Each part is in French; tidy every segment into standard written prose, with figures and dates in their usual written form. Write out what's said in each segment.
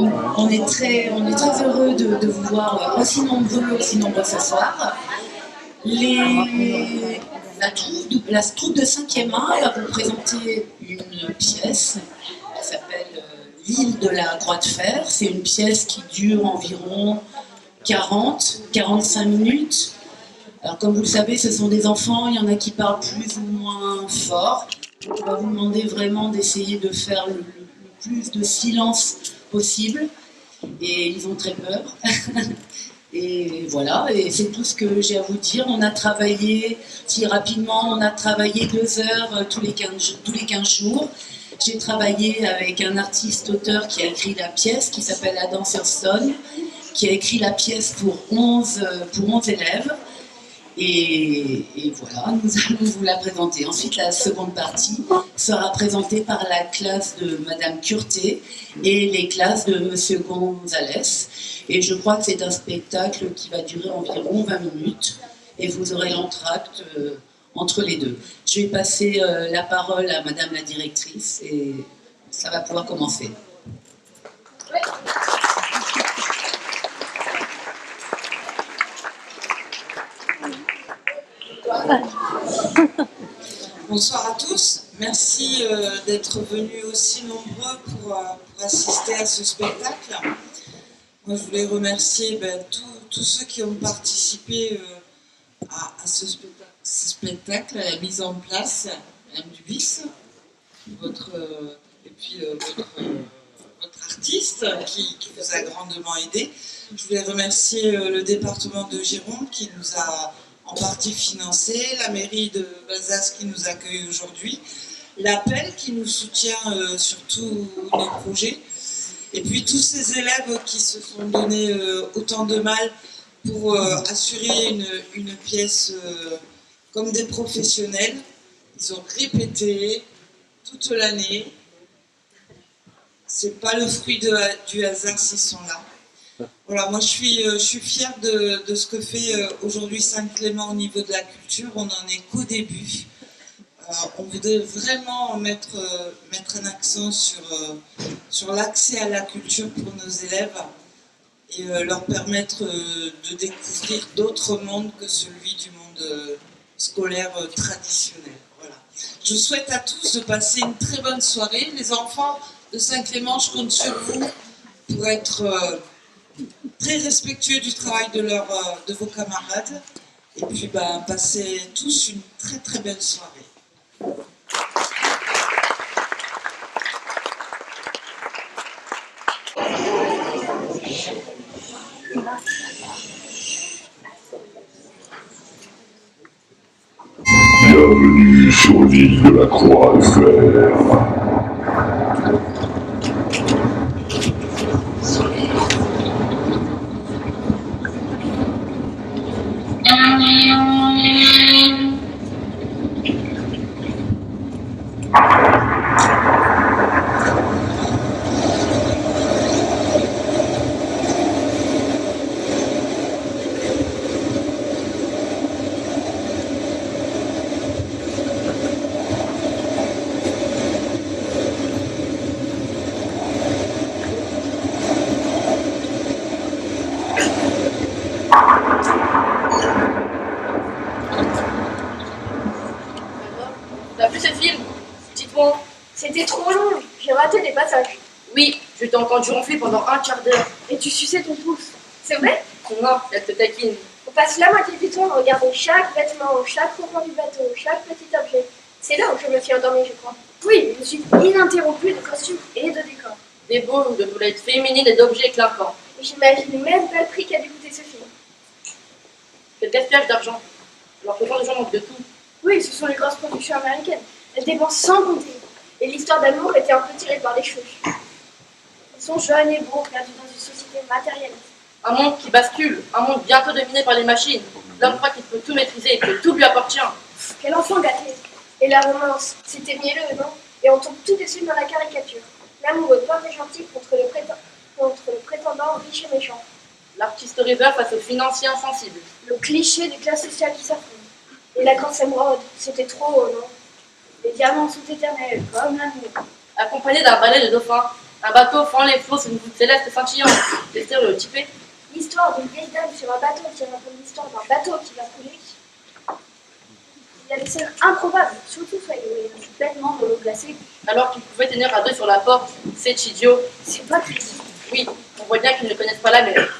On est très heureux de vous voir aussi nombreux ce soir. La troupe de 5e A va vous présenter une pièce qui s'appelle L'île de la Croix de Fer. C'est une pièce qui dure environ 40-45 minutes. Alors comme vous le savez, ce sont des enfants, il y en a qui parlent plus ou moins fort. On va vous demander vraiment d'essayer de faire le plus de silence possible. Et ils ont très peur. Et voilà, et c'est tout ce que j'ai à vous dire. On a travaillé, si rapidement, on a travaillé 2 heures tous les 15 jours. J'ai travaillé avec un artiste-auteur qui a écrit la pièce, qui s'appelle Adam Thurston, qui a écrit la pièce pour 11 élèves. Et voilà, nous allons vous la présenter. Ensuite, la seconde partie sera présentée par la classe de Madame Curté et les classes de Monsieur Gonzalez. Et je crois que c'est un spectacle qui va durer environ 20 minutes. Et vous aurez l'entracte entre les deux. Je vais passer la parole à Madame la directrice et ça va pouvoir commencer. Bonsoir à tous, merci d'être venus aussi nombreux pour assister à ce spectacle. Moi je voulais remercier tous ceux qui ont participé à ce spectacle, à la mise en place, Madame Dubis, votre artiste qui vous a grandement aidé. Je voulais remercier le département de Gironde qui nous a en partie financé, la mairie de Balzas qui nous accueille aujourd'hui, l'Appel qui nous soutient sur tous nos projets, et puis tous ces élèves qui se sont donné autant de mal pour assurer une pièce comme des professionnels. Ils ont répété toute l'année. C'est pas le fruit du hasard s'ils sont là. Voilà, moi je suis fière de ce que fait aujourd'hui Saint-Clément au niveau de la culture. On n'en est qu'au début. On voudrait vraiment mettre un accent sur l'accès à la culture pour nos élèves et leur permettre de découvrir d'autres mondes que celui du monde scolaire traditionnel. Voilà. Je souhaite à tous de passer une très bonne soirée. Les enfants de Saint-Clément, je compte sur vous pour être très respectueux du travail de vos camarades et puis passez tous une très très belle soirée. Bienvenue sur l'île de la Croix de Fer. C'était trop long, j'ai raté des passages. Oui, je t'ai entendu ronfler pendant un quart d'heure. Et tu suçais ton pouce. C'est vrai? Non, elle te taquine. On passe la moitié du temps à regarder chaque vêtement, chaque mouvement du bateau, chaque petit objet. C'est là où je me suis endormie, je crois. Oui, je suis ininterrompue de costumes et de décors. Des beaux de boulettes féminines et d'objets clinquants. Et j'imagine même pas le prix qu'a dû coûter ce film. Le gaspillage d'argent. Alors que les gens manquent de tout. Oui, ce sont les grosses productions américaines. Elles dépensent sans compter. Et l'histoire d'amour était un peu tirée par les cheveux. Ils sont jeunes et beaux, perdus dans une société matérialiste. Un monde qui bascule, un monde bientôt dominé par les machines. L'homme croit qu'il peut tout maîtriser et que tout lui appartient. Quel enfant gâté! Et la romance, c'était mielleux, non? Et on tombe tout de suite dans la caricature. L'amoureux brave et gentil contre le prétendant riche et méchant. L'artiste rêveur face au financier insensible. Le cliché des classes sociales qui s'affrontent. Et la grande émeraude, c'était trop haut, non? Les diamants sont éternels, comme l'amour. Accompagné d'un balai de dauphins. Un bateau fend les flots sur une voûte céleste scintillante. C'est stéréotypé. L'histoire d'une vieille dame sur un bateau qui raconte l'histoire d'un bateau qui va couler. Il y a des scènes improbables, surtout soit il est bêtement dans l'eau glacée. Alors qu'ils pouvaient tenir à deux sur la porte. C'est idiot. C'est pas crédible. Oui, on voit bien qu'ils ne connaissent pas la mer.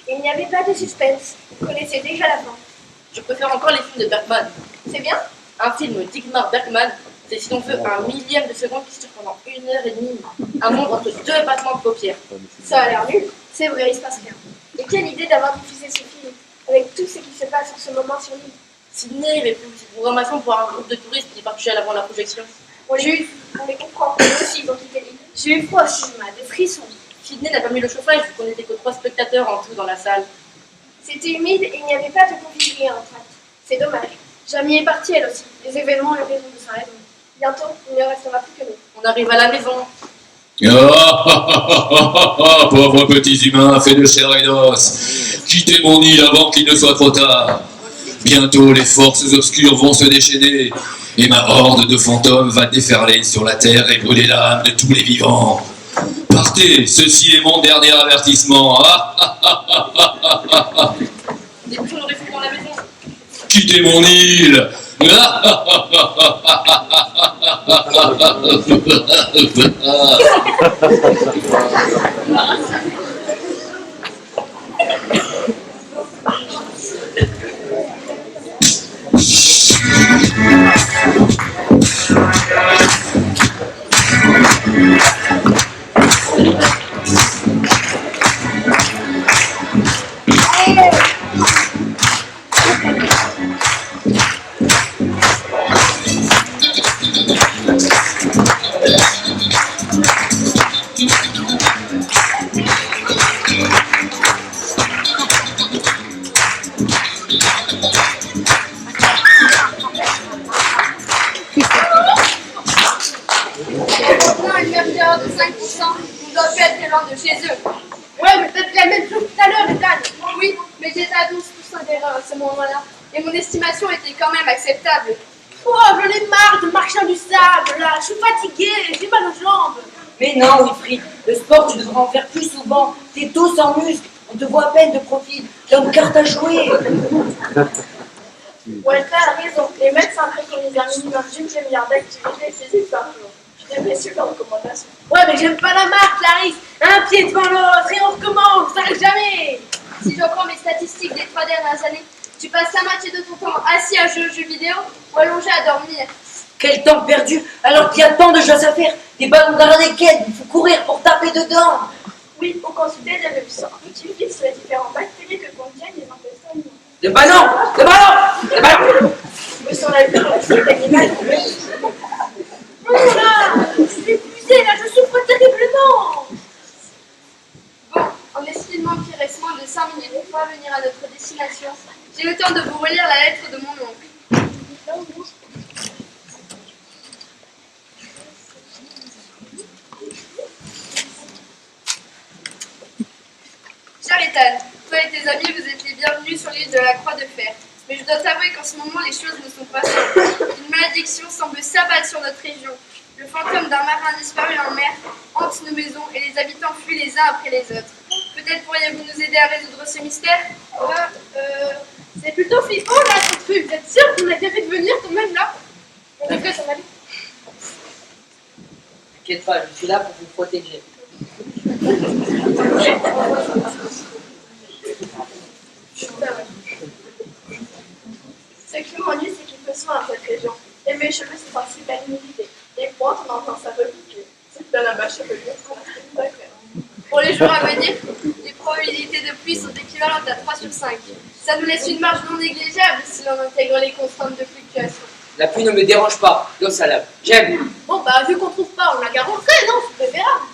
Et il n'y avait pas de suspense. Vous connaissez déjà la fin. Je préfère encore les films de Bergman. C'est bien? Un film d'Igmar Bergman, c'est si l'on veut un millième de seconde qui se tire pendant 1h30. Un monde entre deux battements de paupières. Ça a l'air nul. C'est vrai, il se passe rien. Et quelle idée d'avoir diffusé ce film, avec tout ce qui se passe en ce moment sur l'île. Sydney avait prévu cette programmation pour un groupe de touristes qui partageait avant la projection. Moi j'ai eu, on les comprend, moi aussi ils ont quitté l'île. J'ai eu froid au cinéma, des frissons. Sydney n'a pas mis le chauffage vu qu'on n'était que 3 spectateurs en tout dans la salle. C'était humide et il n'y avait pas de convivialité en traite. C'est dommage. Jamie est partie elle aussi. Les événements ont raison de sa raison. Bientôt, il ne restera plus que nous. On arrive à la maison. Pauvres petits humains faits de chair et d'os, quittez mon île avant qu'il ne soit trop tard. Bientôt les forces obscures vont se déchaîner, et ma horde de fantômes va déferler sur la terre et brûler l'âme de tous les vivants. Partez, ceci est mon dernier avertissement. Des bouchons de réfugiés dans la maison. Quittez mon île. Une mergueur de 5%, on doit plus être loin de chez eux. Ouais, mais t'as dit la même chose tout à l'heure, Ethan. Oui, mais j'étais à 12% d'erreur à ce moment-là. Et mon estimation était quand même acceptable. Oh, j'en ai marre de marcher du sable, là. Je suis fatiguée, j'ai mal aux jambes. Mais non, Wilfried, le sport, tu devrais en faire plus souvent. T'es tous en muscle, on te voit à peine de profil. T'as une carte à jouer. Walter a raison. Les médecins préconisent un minimum d'une demi-heure d'activité physique par jour. Je t'ai fait super recommandation. Ouais, mais j'aime pas la marque, Clarisse. Un pied devant l'autre et on recommence, ça n'arrive jamais. Si je reprends mes statistiques des 3 dernières années, tu passes la moitié de ton temps assis à jouer aux jeux vidéo ou allongé à dormir. Quel temps perdu, alors qu'il y a tant de choses à faire. Des ballons dans la raquette, il faut courir pour taper dedans. Oui, pour consulter des revues scientifiques sur les différentes bactéries que contiennent les intestins humains. Le ballon, le ballon, le ballon. Mais sur la vue de la suite animale, Oh là, je suis épuisée, là, je souffre terriblement. Bon, en estimant qu'il reste moins de 5 minutes pour parvenir à notre destination, j'ai le temps de vous relire la lettre de mon oncle. Cher Ethan, toi et tes amis, vous êtes les bienvenus sur l'île de la Croix de Fer. Mais je dois t'avouer qu'en ce moment, les choses ne sont pas simples. Une malédiction semble s'abattre sur notre région. Le fantôme d'un marin disparu en mer hante nos maisons et les habitants fuient les uns après les autres. Peut-être pourriez-vous nous aider à résoudre ce mystère? C'est plutôt flippant, là, ce truc. Vous êtes sûr qu'on a bien fait de venir quand même, là? on devrait s'en aller. T'inquiète pas, je suis là pour vous protéger. Ce qui m'ennuie, c'est qu'il peut soin dans cette région. Et mes cheveux sont sensibles à l'humidité. Les pointes, on entend ça repiquer. C'est dans la bâche chevelure, on a très d'accord. Pour les jours à venir, les probabilités de pluie sont équivalentes à 3 sur 5. Ça nous laisse une marge non négligeable si l'on intègre les constantes de fluctuation. La pluie ne me dérange pas, l'eau salade. J'aime. Bon, bah, vu qu'on trouve pas, on la garde en frais, non? C'est préférable.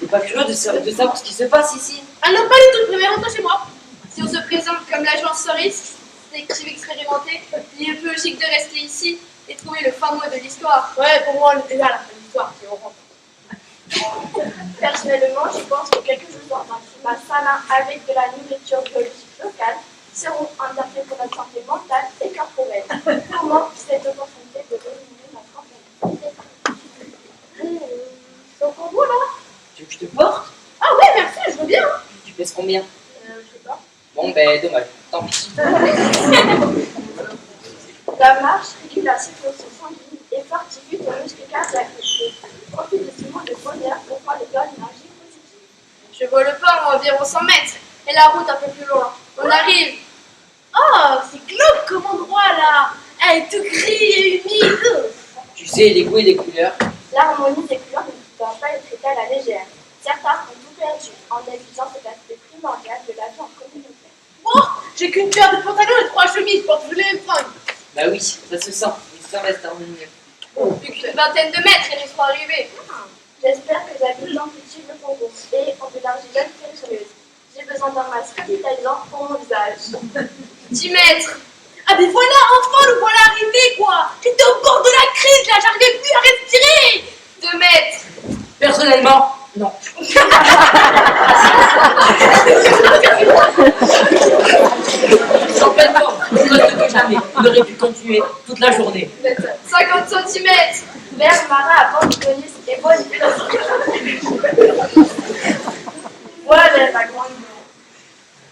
T'es pas curieux de savoir ce qui se passe ici? Ah non, pas du tout, je préfère rentrer chez moi. Si on se présente comme l'agent Soris, détective expérimenté, il est plus logique de rester ici et trouver le fin mot de l'histoire. Ouais, pour moi, on était là à la fin de l'histoire, si on rentre. Personnellement, je pense que quelques jours dans un climat sain avec de la nourriture biologique locale seront un bienfait pour notre santé mentale et corporelle. Comment cette opportunité de renouveler notre organisation? Donc, en gros, là, Tu veux que je te porte? Ah ouais, merci, je veux bien. Tu pèses combien? Je sais pas. Bon, ben, dommage. Tant pis. La marche régule la circulation sanguine et fortifie tes muscles cardiaques. Profite de ce moment de bonheur pour voir les bonnes énergies positives. Je vois le port à environ 100 mètres et la route un peu plus loin. On arrive. Oh, c'est glauque comme endroit là. Elle est tout gris et humide. Tu sais, les goûts et les couleurs. L'harmonie des couleurs ne doit pas être traitée à la légère. Certains ont tout perdu en négligeant cet aspect primordial de la vie en communauté. Oh, j'ai qu'une paire de pantalons et 3 chemises pour tous les fringues. Bah oui, ça se sent. Mais ça reste harmonieux. Plus qu'une vingtaine de mètres et nous serons arrivés. J'espère que les habitants cultivent le Congo et ont de l'argilette périlleuse. J'ai besoin d'un masque revitalisant pour mon visage. 10 mètres. Ah mais voilà, enfin le voilà arrivé quoi. J'étais au bord de la crise là, j'arrivais plus à respirer. 2 mètres. Personnellement, non. J'en fais pas, plus reste que jamais. On aurait pu continuer toute la journée. 50 cm. Vert, marin, à bande de Venise et bonne voilà ma grande.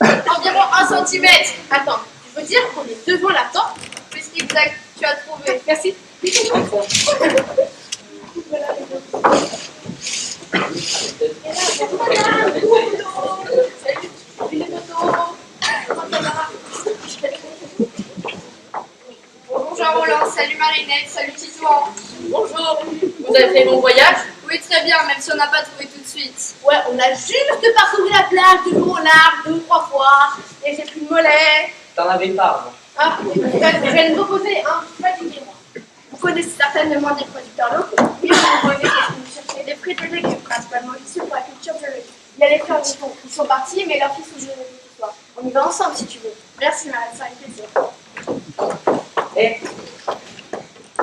Environ 1 cm. Attends, tu veux dire qu'on est devant la porte? C'est ce exact tu as trouvé. Merci. Enfin. Bonjour Roland, salut Marinette, salut Titouan. Bonjour. Vous avez fait mon voyage? Oui, très bien, même si on n'a pas trouvé tout de suite. Ouais, on a juste parcouru la plage de long en large 2 ou 3 fois. Et j'ai plus de mollets. T'en avais pas avant. Ah, je vais me reposer, hein, je suis fatiguée moi. Vous connaissez certainement des producteurs locaux. Oui, vous connaissez ce que vous cherchez. Des fruits et des légumes, principalement issus pour la culture biologique. Il y a les fleurs du fond. Ils sont partis, mais leurs fils sont jeunes ce soir. On y va ensemble si tu veux. Merci, Marie, c'est un plaisir. Eh,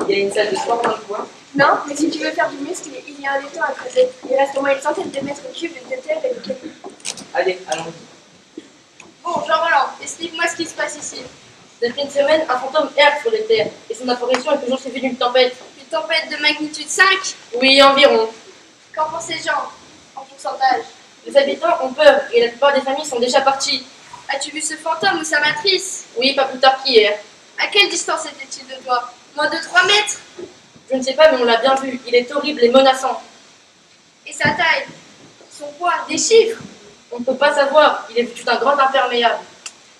il y a une salle de sport dans le coin. Non, mais si tu veux faire du muscle, il y a un étang à creuser. Il reste au moins une centaine de mètres cubes de terre et de cailloux. Allez, allons-y. Bon, Jean-Roland, explique-moi ce qui se passe ici. Depuis une semaine, un fantôme erre sur les terres et son apparition est toujours suivie d'une tempête. Une tempête de magnitude 5. Oui, environ. Qu'en pensent les gens en pourcentage? Les habitants ont peur et la plupart des familles sont déjà parties. As-tu vu ce fantôme ou sa matrice? Oui, pas plus tard qu'hier. À quelle distance était-il de toi? Moins de 3 mètres? Je ne sais pas, mais on l'a bien vu. Il est horrible et menaçant. Et sa taille? Son poids? Des chiffres? On ne peut pas savoir. Il est tout un grand imperméable.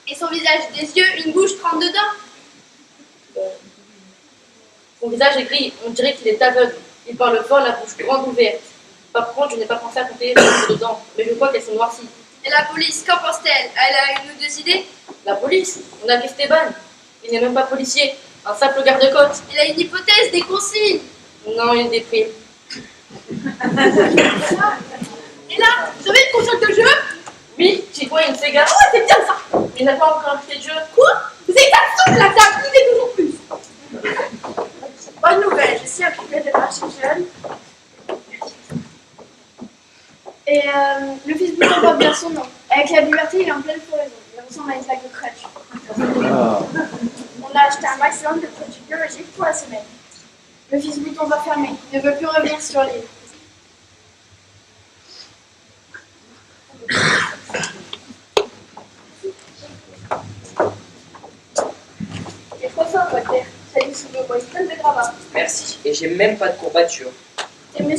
Et son visage? Des yeux? Une bouche trempe dedans? Son visage est gris. On dirait qu'il est aveugle. Il parle fort, la bouche grande ouverte. Par contre, je n'ai pas pensé à compter les yeux dedans, mais je crois qu'elles sont noircies. Et la police, qu'en pense-t-elle? Elle a une ou deux idées? La police? On a qu'Esteban. Il n'est même pas policier. Un simple garde-côte. Il a une hypothèse, des consignes. Non, il déprime. Et là, vous avez une console de jeu? Oui, tu vois une Sega. Oh, c'est bien ça. Il n'a pas encore acheté de jeu. Quoi? Vous avez ta soupe là, ça a privé toujours plus. Bonne nouvelle, je suis occupée de marcher jeune. Et le fils Bouton porte bien son nom. Avec la liberté, il est en pleine floraison. Il ressemble à une plaque de crèche. On a acheté un maximum de produits biologiques pour la semaine. Le fils Bouton va fermer. Il ne veut plus revenir sur l'île. Il est trop fort, Walter. Ça lui sous le bois, il plein de gravats. Merci. Et j'ai même pas de courbature. T'es mieux.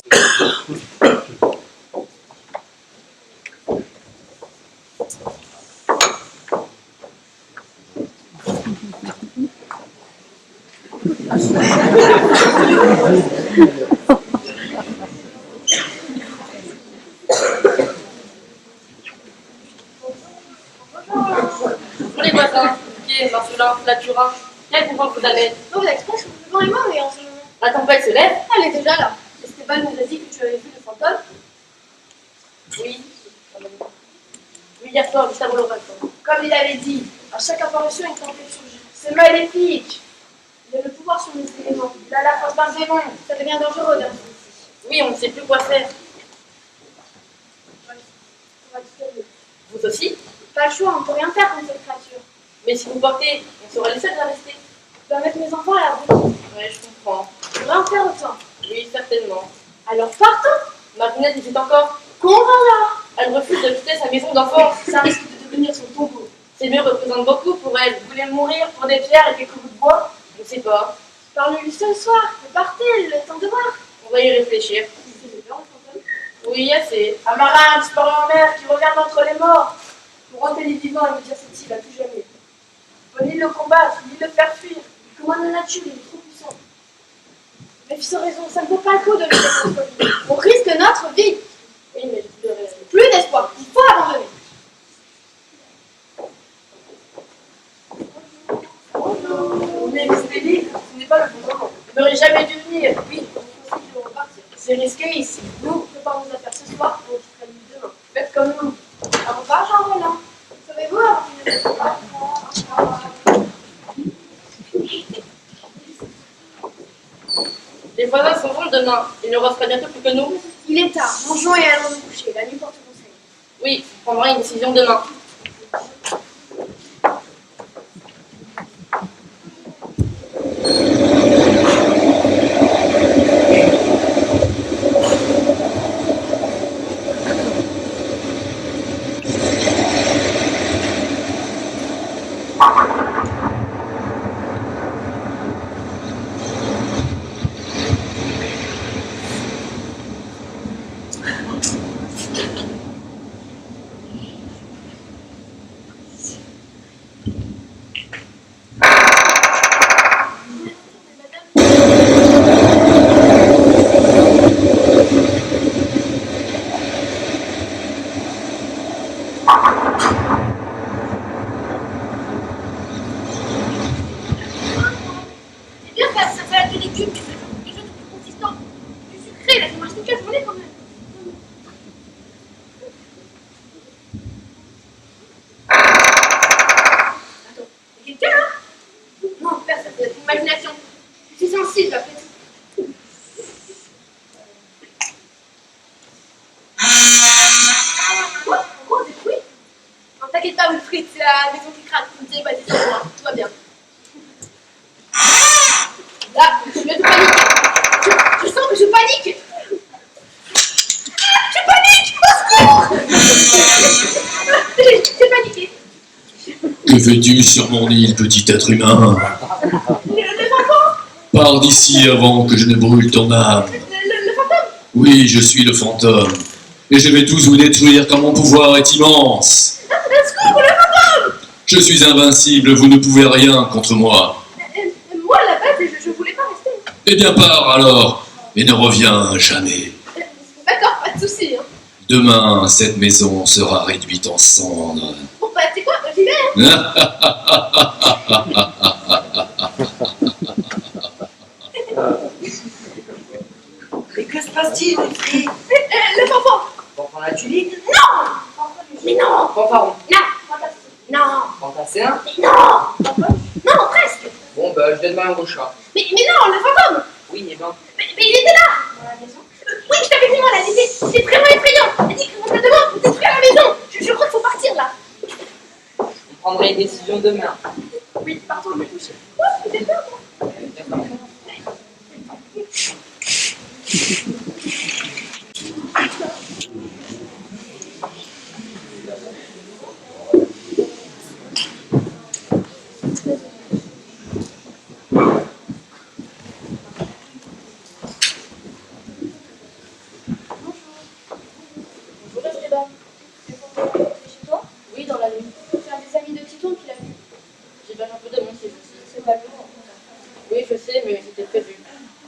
Bonjour les voisins. Pied, Marcelin, Flaturin. Quel pouvoir vous amène? Non, vous express, devant les mains, mais en ce moment. La tempête se lève? Elle est déjà là. Esteban nous a dit que tu avais vu le fantôme. Oui. Oui, hier soir, juste avant l'oracle. Comme il avait dit, à chaque apparition, une tempête surgit. C'est maléfique. Il a le pouvoir sur les éléments. Il a la force d'un démon. Ça devient dangereux d'un coup. Oui, on ne sait plus quoi faire. On va disparaître. Vous aussi? Pas le choix, on ne peut rien faire contre cette créature. Mais si vous partez, on sera les seuls à rester. Je dois mettre mes enfants à l'abri. Oui, je comprends. Je devrais en faire autant. Oui, certainement. Alors partons. Marinette hésite encore. Qu'on va là? Elle refuse de quitter sa maison d'enfance. Ça risque de devenir son tombeau. Ces murs représentent beaucoup pour elle. Vous voulez mourir pour des pierres et quelques bouts de bois? Je ne sais pas. Parle-lui ce soir, partez, le temps de voir. On va y réfléchir. Oui, assez. Un marin disparu en mer qui revient entre les morts pour hanter les vivants et me dire cette île à plus jamais. Faut ni le combattre, ni le faire fuir. Comment la nature, il est trop puissant. Mais fils a raison, ça ne vaut pas le coup de lutter contre lui. On risque notre vie. Oui, mais je pleurais. Plus d'espoir, il faut abandonner. Mais c'était libre, ce n'est pas le bon moment. Vous n'aurez jamais dû venir. Oui, on aussi de repartir. C'est risqué ici. Nous, préparons nos affaires ce soir pour quitter la nuit demain. Faites comme nous. Au revoir, Jean Roland. Sauvez-vous avant qu'il ne se passe. Les voisins s'en vont demain. Il ne restera bientôt plus que nous. Il est tard, mangeons et allons nous coucher. La nuit porte conseil. Oui, on prendra une décision demain. C'est bien faire ça salade de légumes, quelque chose de plus consistant. Du sucré, là, ça marche toute la journée quand même. Attends, il y a quelqu'un là? Non, père, ça peut être une imagination. Je suis sensible après tout. Quoi? Encore des bruits? Non, t'inquiète pas, Wilfried, c'est la maison qui craque. Tu me disais, vas-y, c'est moi, tout va bien. Là, je viens de paniquer. Je sens que je panique. Je panique, au secours. J'ai paniqué. Que fais-tu sur mon île, petit être humain? Le fantôme, Pars d'ici avant que je ne brûle ton âme. le fantôme. Oui, je suis le fantôme. Et je vais tous vous détruire car mon pouvoir est immense. Un secours, le fantôme. Je suis invincible, vous ne pouvez rien contre moi. Moi, à la base, je voulais pas rester. Eh bien pars alors, et ne reviens jamais. D'accord, pas de soucis. Hein. Demain, cette maison sera réduite en cendres. Bon, bah, tu sais quoi, j'y vais. Hein. Et que se passe-t-il, Wilfried? Le fantôme. Fanfan la tulipe, Non. Mais non. fanfaron, Non. Non. fantassin. Non. Non, presque. Bon, bah, je donne ma langue au chat. Mais non, le fantôme. Oui, eh ben, Mais il était là. Dans la maison. Oui, je t'avais dit, moi, là, c'est vraiment effrayant. Il a dit qu'on te demande pour détruire la maison. Je crois qu'il faut partir, là. on prendra une décision demain. Oui, partons me coucher. Oui, j'ai peur, moi. D'accord. Bonjour Esteban. C'est chez toi? Oui, dans la nuit. C'est un des amis de Titon qui l'a vu. J'ai bien un peu de monde ces jours-ci. C'est pas le moment. Oui, je sais, mais c'était prévu.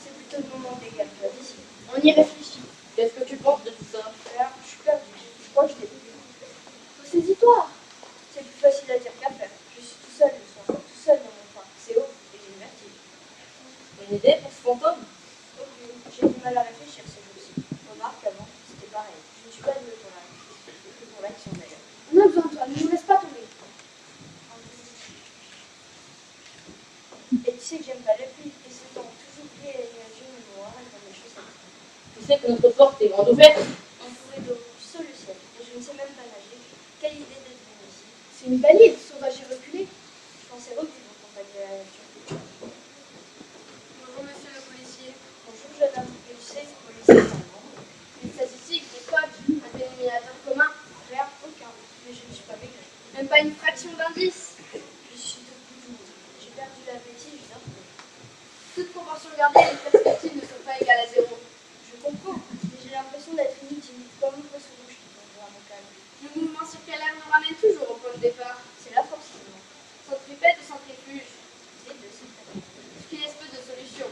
C'est plutôt le moment des calmes, tu as dit. On y réfléchit. Qu'est-ce que tu penses de tout ça? Alors, je suis perdue. Je crois que je l'ai vu. Saisis-toi. C'est plus facile à dire qu'à faire. Je suis tout seul le soir. Tout seul dans mon coin. C'est haut et j'ai le vertige. Une idée pour ce fantôme? J'ai du mal à réfléchir ces jours-ci. Remarque qu'avant, c'était pareil. Je ne suis pas douée pour la réflexion. Que pour l'action d'ailleurs. On a besoin de toi. Ne nous laisse pas tomber. Et tu sais que j'aime pas la pluie. Et ce temps toujours gris et nuageux me noir dans mes chaussettes. Tu sais que notre porte est grande ouverte. Entourée d'eau, seul le ciel. Et je ne sais même pas nager. Quelle idée d'être venue ici. C'est une belle île, sauvage et reculée. Je pensais revivre en compagnie de la nature. Bonjour, monsieur le policier. Bonjour jeune homme, et tu sais, policier allemand. Il s'agit ici des codes, un des Mais je ne suis pas maigre. Même pas une fraction d'indice. Je suis de toujours. J'ai perdu l'appétit, je viens. Toute proportion gardée, les perspectives ne sont pas égales à zéro. Je comprends, mais j'ai l'impression d'être inutile, comme un poisson rouge qui tombe à mon calme. Le mouvement circulaire nous ramène toujours au point de départ. C'est la force qui manque. Centripète ou centrifuge, Les deux, c'est vrai. ce qui laisse peu de solutions.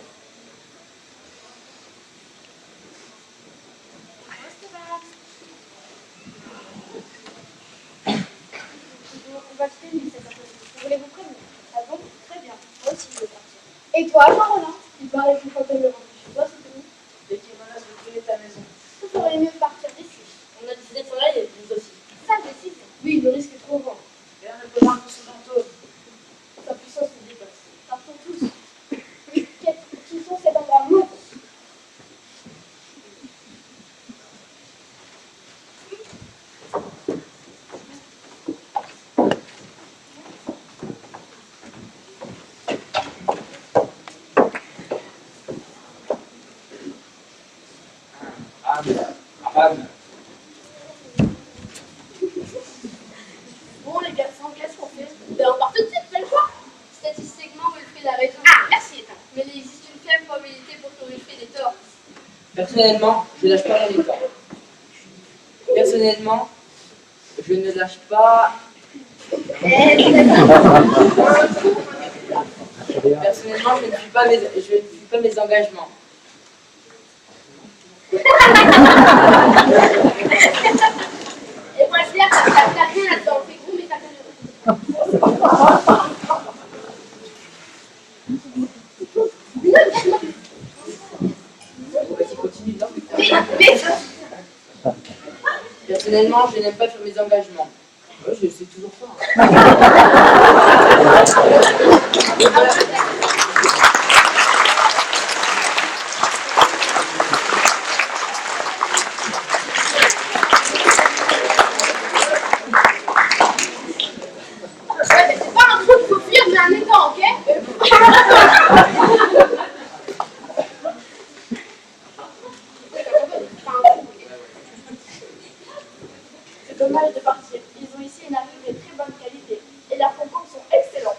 On va quitter l'île cet après-midi. Vous voulez vous prévenir? Ah bon? Très bien. Moi aussi, je vais partir. Et toi, Jean-Roland? Il paraît que quand elle est rentrée chez toi, c'est fini. Et qui menace de brûler ta maison. Vous feriez mieux de partir d'ici. On a décidé de s'en aller, nous aussi. Sale décision. Oui, le risque est trop grand. Rien ne peut vaincre ce fantôme. Sa puissance nous dépasse. Partons tous. Oui, quittons cet endroit maudit. Bon, les garçons, qu'est-ce qu'on fait? Ben, on part tout de suite, belle fois. Statistiquement, Wilfried a raison. Ah, merci, Ethan. Mais il existe une faible probabilité pour que Wilfried ait tort. Personnellement, je lâche pas mon étang. Personnellement, je ne lâche pas. Personnellement, je ne suis pas mes engagements. Et moi, je viens, t'as rien là-dedans. Fais gros, mais t'as rien. Vas-y, continue, non? Mais Personnellement, je n'aime pas faire mes engagements. Ouais, je sais toujours pas. ouais, mais c'est pas un trou qu'il faut fuir, mais un étang, ok? C'est dommage de partir. Ils ont ici une arrive de très bonne qualité. Et leurs concours sont excellents.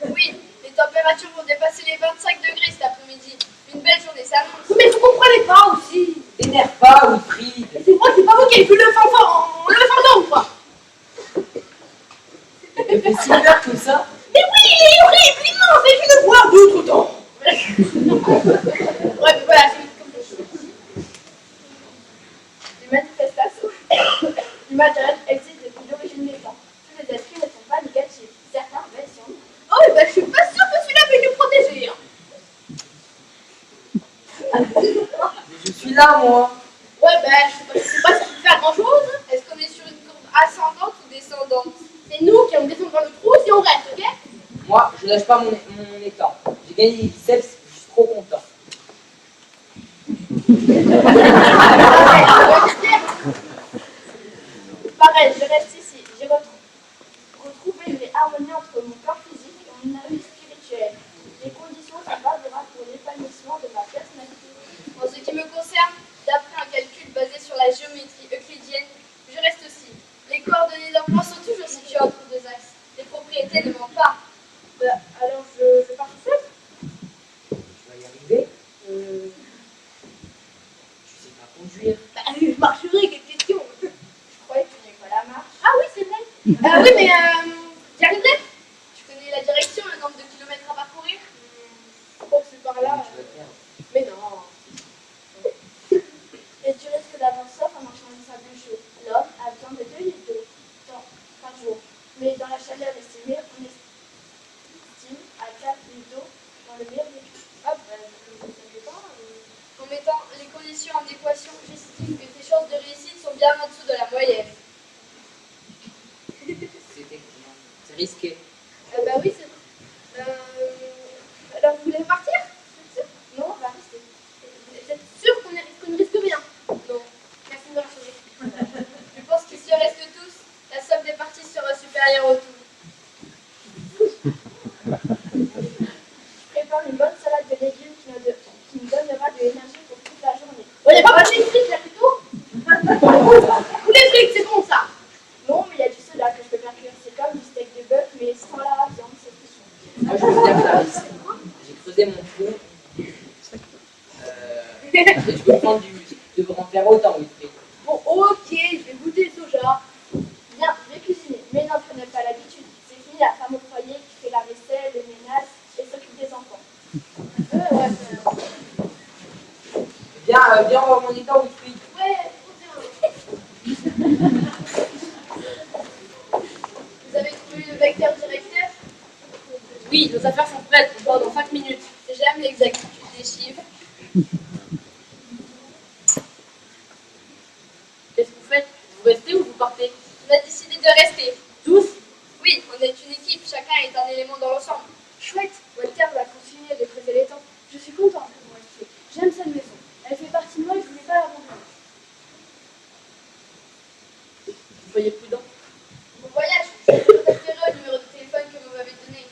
Oui, les températures vont dépasser les 25 degrés cet après-midi. Une belle journée s'annonce. Mais vous comprenez pas aussi. T'énerve pas, Wilfried. C'est vrai, c'est pas vous qui avez vu le fantôme, quoi. Il te fait si peur que ça. Mais oui, il est horrible, immense, et je le vois d'autres temps. Bref, voilà, c'est vite comme ça. Les manifestations du matériel existent depuis l'origine des temps. Tous les esprits ne sont pas négatifs. Certains veillent sur nous. Oh, oui, bah, je suis pas sûre que celui-là peut nous protéger. Hein. Je suis là, moi. Ouais, bah, je sais pas si tu peux faire grand-chose. Est-ce qu'on est sur une courbe ascendante ou descendante? C'est nous qui allons descendre dans le trou si on reste, ok? Moi, je lâche pas mon étang. J'ai gagné les biceps, je suis trop content. Pareil, je reste ici. J'ai retrouvé une harmonie entre mon corps physique et mon âme spirituelle. Les conditions sont favorables pour l'épanouissement de ma personnalité. En ce qui me concerne, d'après un calcul basé sur la géométrie euclidienne, je reste aussi. Les coordonnées d'un point sont toujours situées entre deux axes. Les propriétés ne mentent pas. Bah, alors je pars tout seul. Tu vas y arriver. Tu sais pas conduire. Bah, je marcherai, quelle question. Je croyais que tu n'avais pas la marche. Ah oui, c'est vrai. Oui, mais j'y arriverai. Tu connais la direction, le nombre de kilomètres à parcourir? Je crois que c'est par là. Tu vas te perdre. Mais non. Et tu risques d'avoir soif en marchant dans le sable chaud. L'homme a besoin de 2 litres d'eau par jour. Mais dans la chaleur estimée, on estime à 4 litres d'eau dans le meilleur des cas. Ah, bah, je ne savais pas. En mettant les conditions en équation, j'estime que tes chances de réussite sont bien en dessous de la moyenne. C'est risqué. Bah oui, c'est vrai. Alors, vous voulez partir? Vous êtes sûr? Non, on va rester. Vous êtes sûr qu'on ne risque rien? Non. Merci de me rassurer. Je pense qu'ils se restent tous. La somme des parties sera supérieure au tout. Je prépare une bonne salade de légumes qui me donnera de l'énergie pour toute la journée. On n'est pas passé une frites là plutôt? Ou les frites, c'est bon ça? Non, mais il y a du soda. je peux bien cuire. C'est comme du steak de bœuf, mais sans la viande, c'est plus bon. Moi, je veux dire, Clarisse, j'ai creusé mon trou. Et je veux prendre je devrais en faire autant, Wilfried. Bon, ok, je vais goûter le soja. Bien, je vais cuisiner. Mais non, je n'ai pas l'habitude. C'est fini la femme au foyer qui fait la vaisselle, le ménage et s'occupe des enfants. Viens voir mon étang, Wilfried. Ouais, vous avez trouvé le vecteur directeur? Oui, nos affaires sont prêtes, on part dans 5 minutes. J'aime l'exactitude des chiffres. Qu'est-ce que vous faites? Vous restez ou vous partez? On a décidé de rester. Tous? Oui, on est une équipe, chacun est un élément dans l'ensemble. Chouette, Walter va continuer de creuser les temps. Je suis contente que vous restiez. J'aime cette maison. Elle fait partie de moi et je ne voulais pas l'abandonner. Soyez prudents. Bon voyage, je contacterai au numéro de téléphone que vous m'avez donné.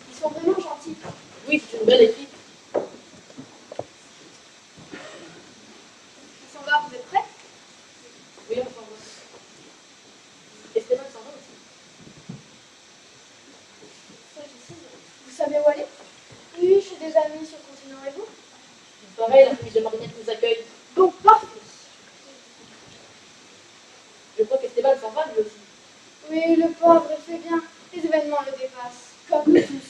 Ils sont vraiment gentils. Oui, c'est une belle équipe. On s'en va, vous êtes prêts? Oui, on s'en va. Esteban s'en va aussi. Ça, je sais. Vous savez où aller? Oui, je suis des amis sur le continent et vous? Pareil, la famille de Marinette nous accueille. Bon, parfait. Je crois qu'Esteban s'en va lui aussi. Oui, le pauvre, il fait bien. Les événements le dépassent, comme nous tous.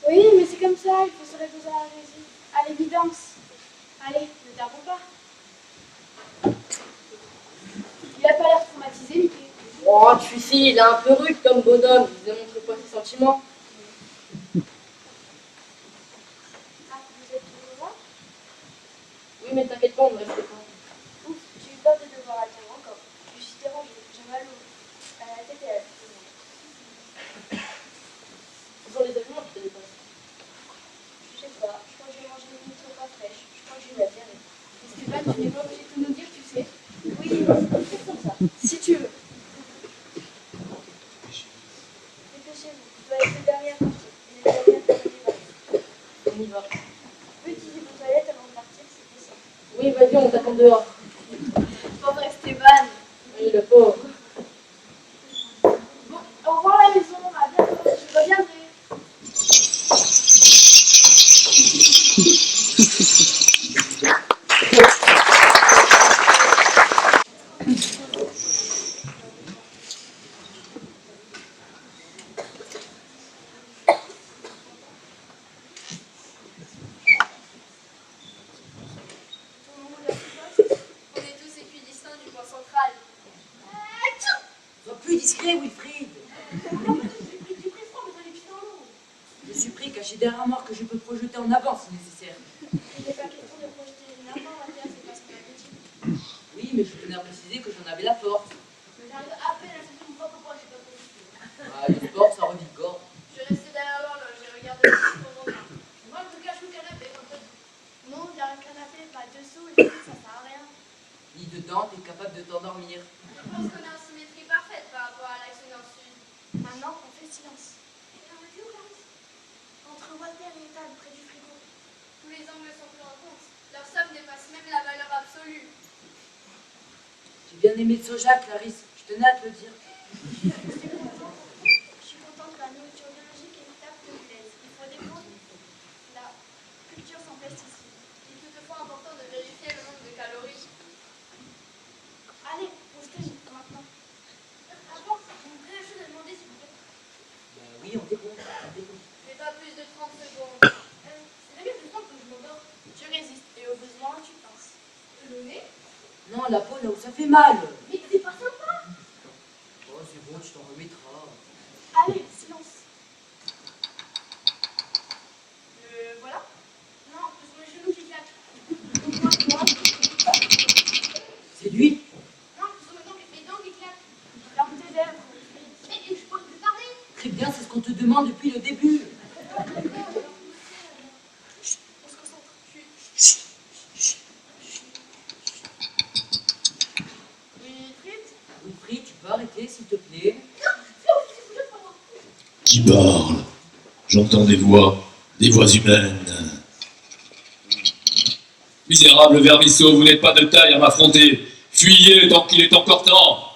Oui, mais c'est comme ça, il faut se réposer à l'évidence. Allez, ne tardons pas. Il a pas l'air traumatisé, Mickey. Oh, tu sais, il est un peu rude comme bonhomme. Il ne montre pas ses sentiments. Ah, vous êtes toujours là? Oui, mais t'inquiète pas, on ne reste pas. Ouf, j'ai eu peur de devoir attendre encore. Je suis dérangée, j'ai mal à la tête et à la tête. Ce sont les aliments qui te dépassent. Je sais pas, je crois que j'ai mangé une trop pas fraîche. Je crois que j'ai eu la diarrhée. Esteban, tu n'es pas obligé de tout nous dire, tu sais. Oui, c'est comme ça, si tu veux. Dépêchez-vous, je dois être le dernier à partir. Et le dernier à faire les valises. On y va. Utilisez vos toilettes avant de partir, c'était ça. Oui, vas-y, on t'attend dehors. Pauvre Esteban. Oui, le pauvre. Bon, au revoir la maison, à bientôt, je reviendrai. On est tous équidistants du point central. Sois plus discret, Wilfried. J'ai pris froid, mais dans les pieds dans l'eau. Je suis pris caché derrière un mort que je peux projeter en avant si nécessaire. Il n'est pas question de projeter une arme à terre, c'est pas ce qu'on a dit. Oui, mais je tenais à préciser que j'en avais la force. Mais j'arrive à peine à sentir mon propre poids, j'ai pas compris. Ah, le sport, ça revigore. Je restais derrière l'horloge et regardais le chronomètre. Moi, je me cache au canapé, en fait. Non, il y a un canapé, pas dessous, et ça sert à rien. Ni dedans, t'es capable de t'endormir. Je pense qu'on est en symétrie parfaite par rapport à l'axe nord-sud. Maintenant, on fait silence. Et on va où, Clarisse? Entre Walter et l'étable, près du frigo. Tous les angles sont pris en compte. Leur somme dépasse même la valeur absolue. J'ai bien aimé le soja, Clarisse. Je tenais à te le dire. Je suis contente que la nourriture biologique et l'étable te plaise. Il faut défendre la culture sans pesticides. Il est toutefois important de vérifier le nombre de calories. Allez, on se termine maintenant. Avant, j'ai une vraie chose à demander, s'il vous plaît. Oui, on t'écoute. Mais pas plus de 30 secondes. C'est jamais plus simple que je m'endors. Tu résistes et au besoin, tu penses. Le nez? Non, la peau, là où ça fait mal. Mais c'est pas sympa. Oh, c'est bon, tu t'en remettras. Allez, silence. Voilà. Non, ce sont les genoux qui claquent. Donc, moi. C'est lui. Non, ce sont les dents qui claquent. Ferme tes lèvres. Mais je peux plus parler. Très bien, c'est ce qu'on te demande depuis le début. Chut, on se concentre. Wilfried, tu peux arrêter, s'il te plaît. Qui parle? J'entends des voix humaines. Misérable vermisseau, vous n'êtes pas de taille à m'affronter. Fuyez tant qu'il est encore temps.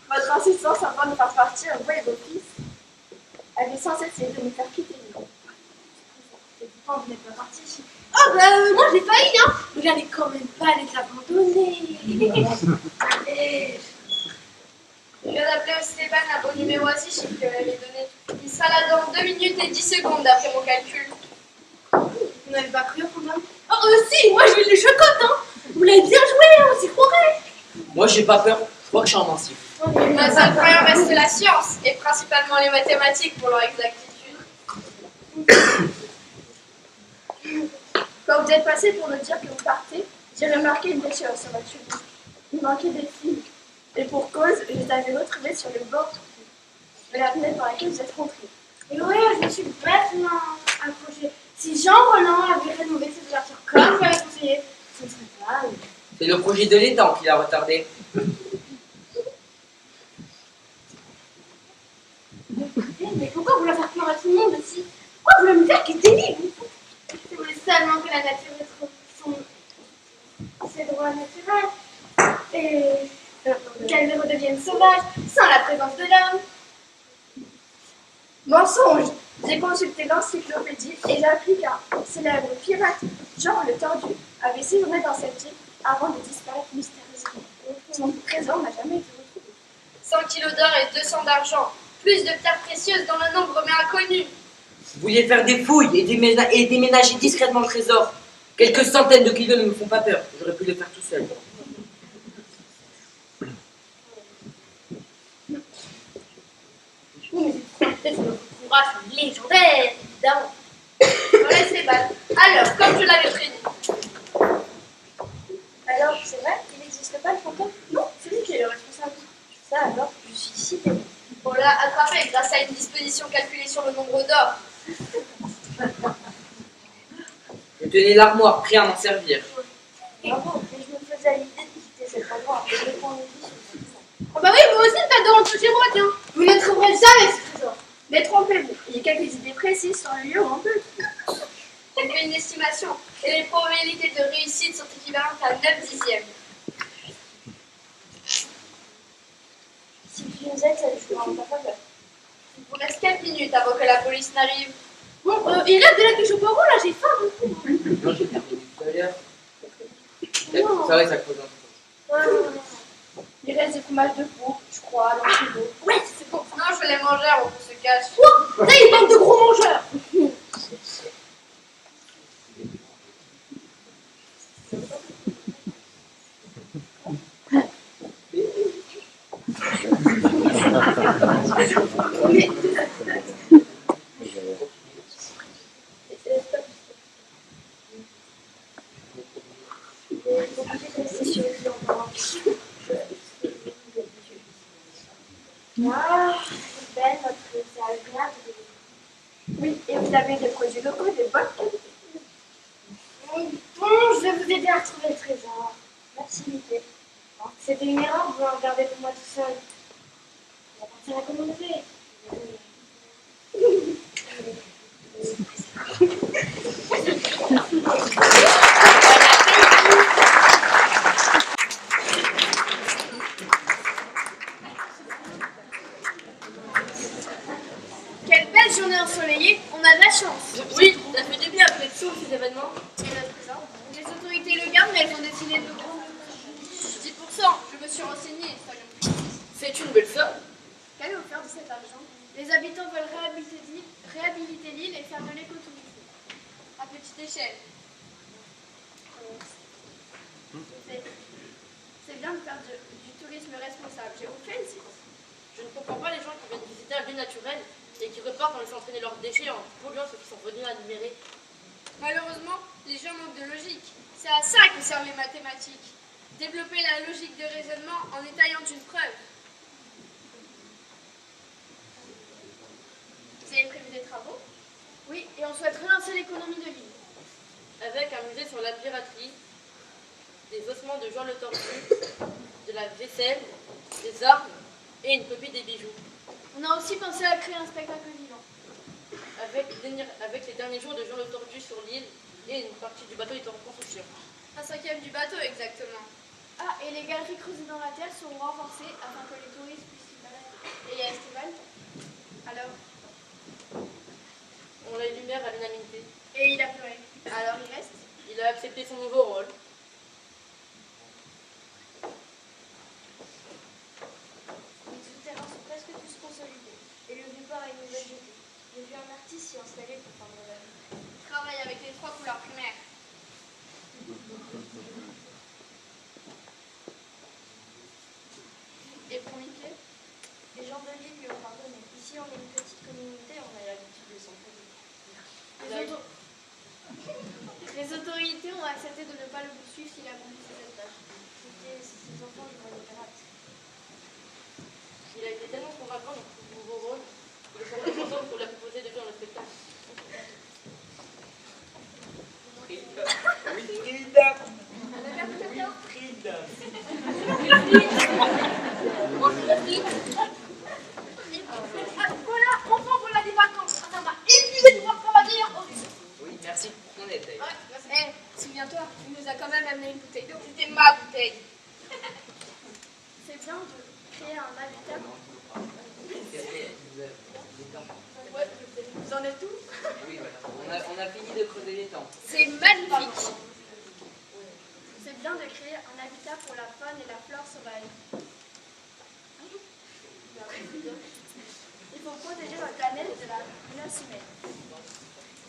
Votre insistance afin de faire partir vous et vos fils avait sans cesse de nous faire quitter l'île. Et pourtant, vous n'êtes pas partis. Oh bah moi j'ai failli hein. Mais j'allais quand même pas les abandonner. Allez. Je viens d'appeler Stéphane, un bon numéro à 6 chiffres que m'avait donné. Il sera là dans 2 minutes et 10 secondes d'après mon calcul. Vous n'avez pas cru au fantôme? Oh si, moi je vais les chocottes hein. Vous l'avez bien joué, on s'y croirait. Moi, j'ai pas peur. Je crois que je suis invincible. Ma seule problème reste la science, et principalement les mathématiques pour leur exactitude. Quand vous êtes passé pour nous dire que vous partez, j'ai remarqué une déchirure sur votre chemise. Il manquait des fils. Et pour cause, je les avais retrouvés sur le bord de la fenêtre par laquelle vous êtes rentrés. Et ouais, je me suis bêtement accrochée. Si Jean Roland avait rénové cette ouverture comme je l'avais conseillé, ce ne serait pas. C'est le projet de l'État qui l'a retardé. Mais pourquoi vous la faire peur à tout le monde aussi? Pourquoi vous voulez me dire qu'il est libre? Je voulais seulement que la nature retrouve ses droits naturels et qu'elle redevienne sauvage sans la présence de l'homme. Mensonge! J'ai consulté l'encyclopédie et j'ai appris qu'un célèbre pirate, Jean le Tordu, avait séjourné dans cette île avant de disparaître mystérieusement. Son trésor n'a jamais été retrouvé. 100 kilos d'or et 200 d'argent. Plus de pierres précieuses dans le nombre mais inconnu. Vous vouliez faire des fouilles et déménager discrètement le trésor. Quelques centaines de kilos ne me font pas peur. J'aurais pu le faire tout seul. Oui, mais c'est notre courage légendaire, évidemment. Voilà ces balles. Alors, comme je l'avais prédit. Alors, c'est vrai qu'il n'existe pas le fantôme? Non, c'est lui qui est le responsable. Ça, alors, je suis ici. On l'a attrapé grâce à une disposition calculée sur le nombre d'or. Je tenais l'armoire, prêt à m'en servir. Bravo, mais je me faisais à l'idée de quitter cet endroit. Je vais prendre une vie sur ça. Oh bah oui, moi aussi, t'as de rentrer chez moi, tiens. Vous ne trouverez jamais ce trésor. Mais trompez-vous, j'ai quelques idées précises sur le lieu où on peut. J'ai fait une estimation et les probabilités de réussite sont équivalentes à 9 dixièmes. Si tu nous aides, ça ne jouera en ta faveur. Il vous reste 4 minutes avant que la police n'arrive. Bon, il reste de la quiche au poireau, là, j'ai faim beaucoup. Non, j'ai terminé tout à l'heure. Ça va, ça cause un peu. Il reste des fromages de veau, je crois, dans le frigo. Ouais, c'est bon. Non, je vais les manger avant qu'on se cache. Oh, t'as une bande de gros mangeurs. Ah, c'est belle notre c'est agréable. Oui, et vous avez des produits locaux, des bonnes qualités. Bon, je vais vous aider à retrouver le trésor. Merci, Mickey. C'était une erreur de vouloir regarder pour moi tout seul. On va partir à commander. Quelle belle journée ensoleillée, on a de la chance. Oui, ça fait du bien après tous ces événements. Les autorités le gardent, mais elles ont décidé de prendre 10%. Je me suis renseignée, soyons. C'est une belle somme. Qu'allez-vous faire de cet argent? Les habitants veulent réhabiliter l'île et faire de l'écotourisme. à petite échelle. C'est bien de faire du tourisme responsable. Je vous félicite. Je ne comprends pas les gens qui viennent visiter un lieu naturel et qui repartent en laissant traîner leurs déchets en polluant ceux qui sont venus admirer. Malheureusement, les gens manquent de logique. C'est à ça que servent les mathématiques. Développer la logique de raisonnement en étayant une preuve. Vous avez prévu des travaux? Oui, et on souhaite relancer l'économie de l'île. Avec un musée sur la piraterie, des ossements de Jean le Tordu, de la vaisselle, des armes et une copie des bijoux. On a aussi pensé à créer un spectacle vivant. Avec les derniers jours de Jean le Tordu sur l'île et une partie du bateau est en construction. Un cinquième du bateau, exactement. Ah, et les galeries creusées dans la terre seront renforcées afin que les touristes puissent s'y balader. Et il y a Esteban. Alors, On l'a élu maire à l'unanimité. et il a pleuré. Alors il reste. Il a accepté son nouveau rôle. Les souterrains sont presque tous consolidés et le vieux-port est nouvelle jetée. J'ai vu un artiste s'y installer pour peindre la rue. Travaille avec les 3 couleurs primaires. Et pour Mickey? Les gens de l'île lui ont pardonné. Ici, on est une petite communauté, on a l'habitude de s'entraider. Les autorités ont accepté de ne pas le poursuivre s'il accomplissait cette tâche. Ces enfants jouent des pirates. Il a été tellement convaincant dans son nouveau rôle qu'il est très content pour la proposer de jouer dans le spectacle. Voilà, enfin voilà des vacances. Ça m'a épuisé de pouvoir travailler. Oui, merci pour ton aide. Souviens-toi, il nous a quand même amené une bouteille d'eau. C'était ma bouteille. C'est bien de créer un habitat. Ouais, vous en êtes où? Oui, voilà. On a fini de creuser les temps. C'est magnifique. C'est bien de créer un habitat pour la faune et la flore sauvage. Il faut protéger la planète de la menace humaine.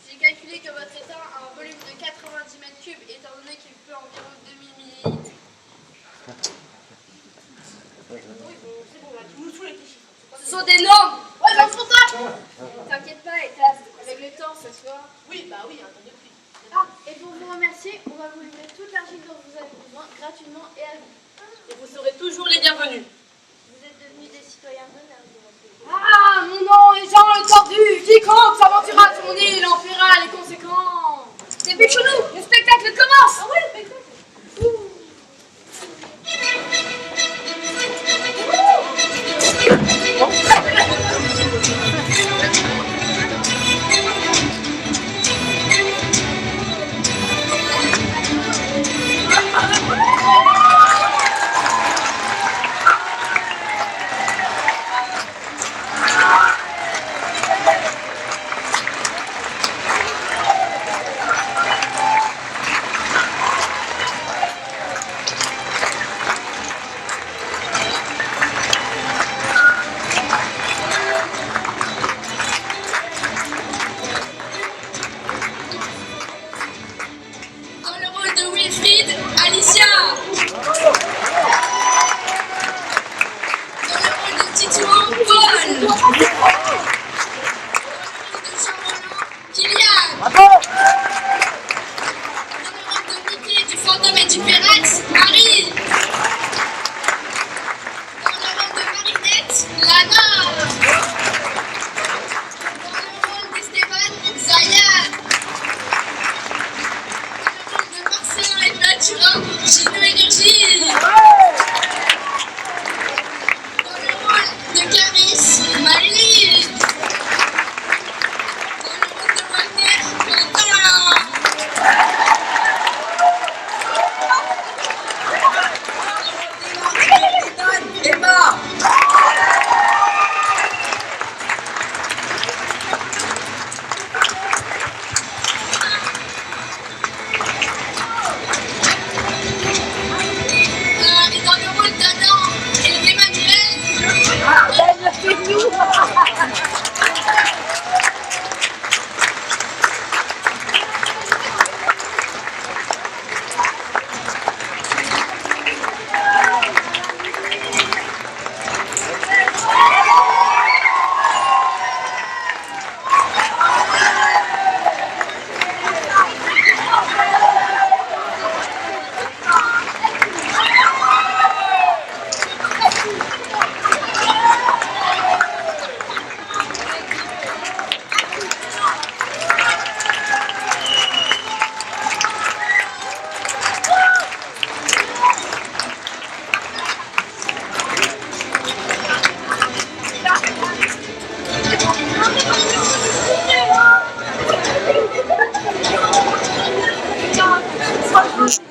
J'ai calculé que votre étang a un volume de 90 mètres cubes, étant donné qu'il peut environ 2000 millilitres. Oui, bon, c'est bon, là, tu nous saoules avec tes chiffres. Ce sont des normes. Ouais, non, c'est ça. T'inquiète pas, Etas, avec le temps, ce soir. Oui, bah oui, un temps de pluie. Ah, et pour vous remercier, on va vous livrer toute l'argile dont vous avez besoin gratuitement et à vie. Et vous serez toujours les bienvenus. Vous êtes devenus des citoyens honneurs de votre pays. Ah, mon nom est Jean le Tordu. Quiconque s'aventurera sur mon île en paiera les conséquences. Dépêchons-nous.